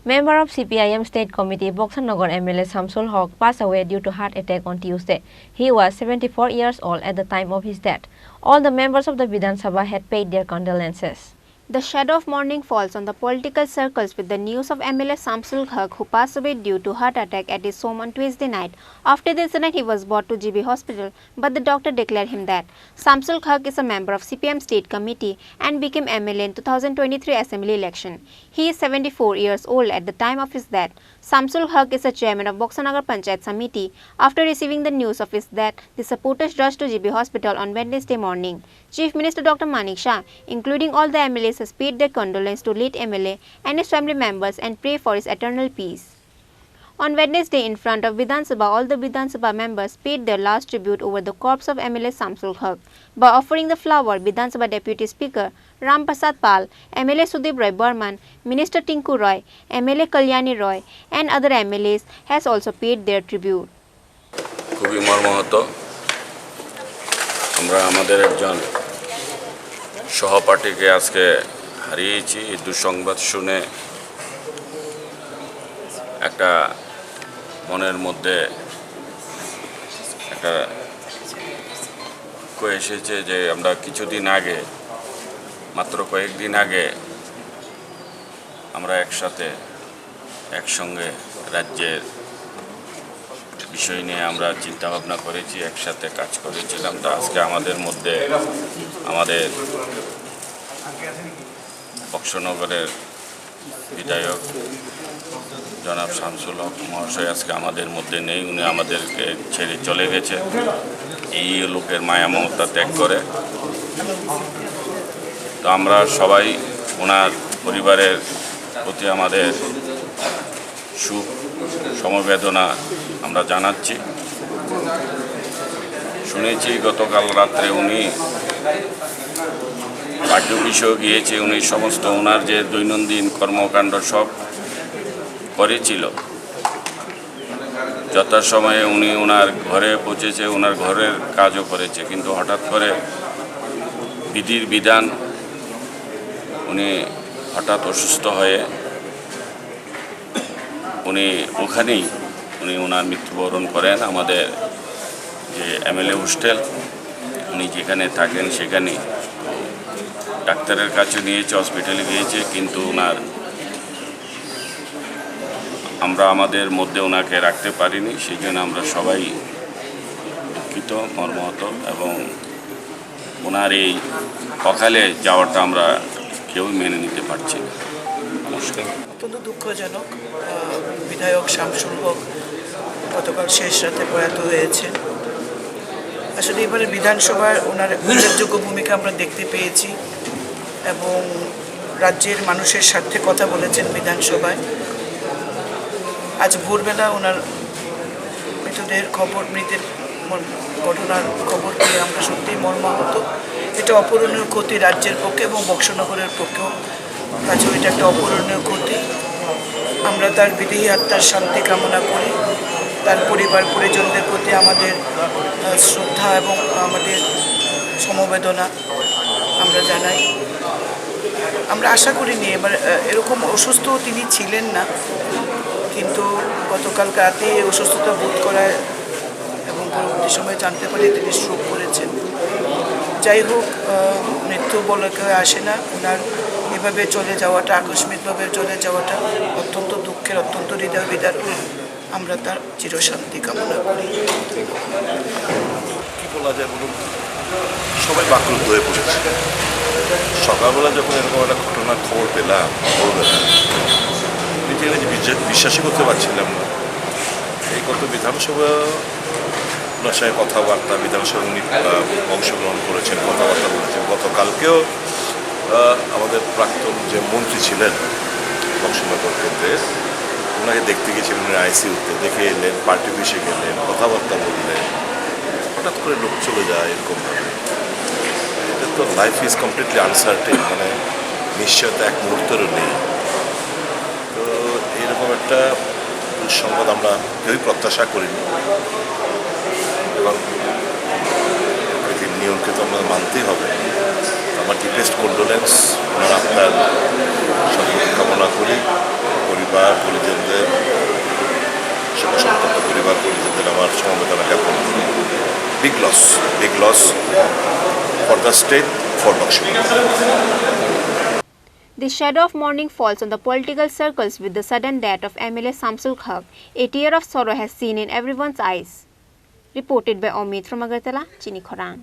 Member of CPIM State Committee Boxanagar MLA Samsul Haque passed away due to heart attack on Tuesday. He was 74 years old at the time of his death. All the members of the Vidhan Sabha had paid their condolences. The shadow of mourning falls on the political circles with the news of MLA Samsul Haque, who passed away due to heart attack at his home on Tuesday night. After the incident, he was brought to GB Hospital, but the doctor declared him dead. Samsul Haque is a member of CPIM State Committee and became MLA in 2023 Assembly election. He is 74 years old at the time of his death. Samsul Haque is a chairman of Boxanagar Panchayat Samiti. After receiving the news of his death, the supporters rushed to GB Hospital on Wednesday morning. Chief Minister Dr. Manik Shah, including all the MLAs, has paid their condolence to late MLA and his family members and pray for his eternal peace. On Wednesday, in front of Vidhan Sabha, all the Vidhan Sabha members paid their last tribute over the corpse of MLA Samsul Haque. By offering the flower, Vidhan Sabha Deputy Speaker Ram Prasad Pal, MLA Sudip Roy Burman, Minister Tinku Roy, MLA Kalyani Roy and other MLAs has also paid their tribute. খুবই মর্মাহত আমরা আমাদের একজন সহপাঠীকে আজকে হারিয়েছি। এই দুঃসংবাদ শুনে একটা মনের মধ্যে একটা এসেছে যে আমরা কিছুদিন আগে মাত্র কয়েকদিন আগে আমরা একসঙ্গে রাজ্যের বিষয় নিয়ে আমরা চিন্তা ভাবনা করেছি, একসাথে কাজ করেছিলাম। তো আজকে আমাদের মধ্যে আমাদের বক্সনগরের বিধায়ক জনাব শামসুল হক মহাশয় আজকে আমাদের মধ্যে নেই। উনি আমাদেরকে ছেড়ে চলে গেছে এই লোকের মায়া মমতা ত্যাগ করে। তো আমরা সবাই ওনার পরিবারের প্রতি আমাদের সুখ সমবেদনা আমরা জানাচ্ছি। শুনেছি গতকাল রাত্রে উনি রাজ্য বিষয়ে গিয়েছে, উনি সমস্ত ওনার যে দৈনন্দিন কর্মকাণ্ড সব করেছিল। যথাসময়ে উনি ওনার ঘরে পৌঁছেছে, ওনার ঘরের কাজও করেছে, কিন্তু হঠাৎ করে বিধির বিধান উনি হঠাৎ অসুস্থ হয়ে উনি ওখানেই ওনার মৃত্যুবরণ করেন। আমাদের যে MLA হোস্টেল উনি যেখানে থাকেন সেখানে ডাক্তারের কাছে নিয়েছে, হসপিটালে গিয়েছে, কিন্তু আমরা আমাদের মধ্যে ওনাকে রাখতে পারিনি। সেই জন্য আমরা সবাই দুঃখিত, মর্মাহত এবং ওনার এই অকালে যাওয়াটা আমরা কেউই মেনে নিতে পারছি না। নমস্কার। অত্যন্ত দুঃখজনক, বিধায়ক শামসুল হক গতকাল শেষ রাতে প্রয়াত হয়েছে। আসলে এবারে বিধানসভায় ওনার উল্লেখযোগ্য ভূমিকা আমরা দেখতে পেয়েছি এবং রাজ্যের মানুষের স্বার্থে কথা বলেছেন বিধানসভায়। আজ ভোরবেলা ওনার মৃতদেহের খবর, মৃতের ঘটনার খবর পেয়ে আমরা সত্যিই মর্মাহত। এটা অপূরণীয় ক্ষতি রাজ্যের পক্ষে এবং বক্সনগরের পক্ষেও। কাছেও এটা একটা অপূরণীয় ক্ষতি। আমরা তার বিদেহী আত্মার শান্তি কামনা করি। তার পরিবার পরিজনদের প্রতি আমাদের শ্রদ্ধা এবং আমাদের সমবেদনা আমরা জানাই। আমরা আশা করিনি এবার এরকম অসুস্থ তিনি ছিলেন না, কিন্তু গতকাল রাতে অসুস্থতা বোধ করায় এবং পরবর্তী সময়ে জানতে পারি তিনি স্ট্রোক করেছেন। যাই হোক, মৃত্যু বলে কেউ আসে না। ওনার এভাবে চলে যাওয়াটা, আকস্মিকভাবে চলে যাওয়াটা অত্যন্ত দুঃখের, অত্যন্ত হৃদয় বিদারক। আমরা তার চিরশান্তি কামনা করি। কি বলা যায় বলুন, সবাই বাকরুদ্ধ হয়ে পড়েছে। সকালবেলা যখন এরকম একটা ঘটনার খবর পেলাম, নিজে বিশ্বাসই করতে পারছিলাম না। এই গত বিধানসভা ওনার সঙ্গে কথাবার্তা, বিধানসভা উনি অংশগ্রহণ করেছেন, কথাবার্তা বলেছেন। গতকালকেও আমাদের প্রাক্তন যে মন্ত্রী ছিলেন বক্সনগর কেন্দ্রের, ওনাকে দেখতে গেছিলেন, উনি ICUতে দেখে এলেন, পার্টি অফিসে গেলেন, কথাবার্তা বললেন। হঠাৎ করে লোক চলে যায় এরকমভাবে, এটা তো লাইফ ইজ কমপ্লিটলি আনসার্টেন, মানে নিশ্চয়তা এক মুহূর্তেরও নেই। তো এইরকম একটা দুঃসংবাদ আমরা কেউই প্রত্যাশা করিনি এবং নিয়মকে তো আমরা মানতেই হবে। আমার ডিপেস্ট কন্ডোলেন্স, ওনার আপনার সকল কামনা করি। পরিবার big loss for the state, for Bakshu. The shadow of mourning falls on the political circles with the sudden death of MLA Samsul Haque. A tear of sorrow has seen in everyone's eyes. Reported by Omid from Agartala, Chini Khorang.